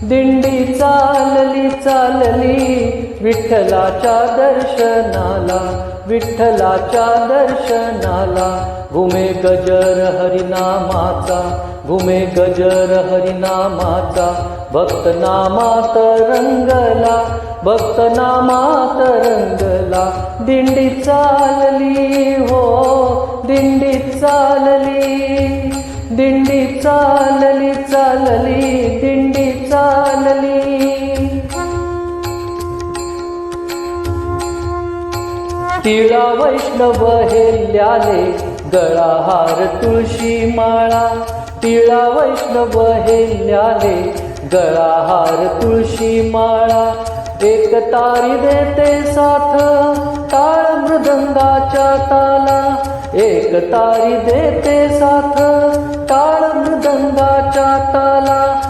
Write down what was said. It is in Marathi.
दिंडी चालली चालली विठ्ठलाच्या दर्शनाला, विठ्ठलाच्या दर्शनाला. घुमे गजर हरिनामाचा, घुमे गजर हरिनामाचा. भक्त नामात रंगला, भक्त नामात रंगला. दिंडी चालली हो, दिंडी चालली, दिंडी चालली चालली, दिंडी चालली. तिळा वैष्णव हेल्याले गळा हार तुळशी माळा. तिळा वैष्णव हेल्याले गळा हार तुळशी माळा. एक तारी देते साथ टाळ मृदंगाच्या ताला, एक तारी देते साथ टाळ मृदंगाच्या ताला.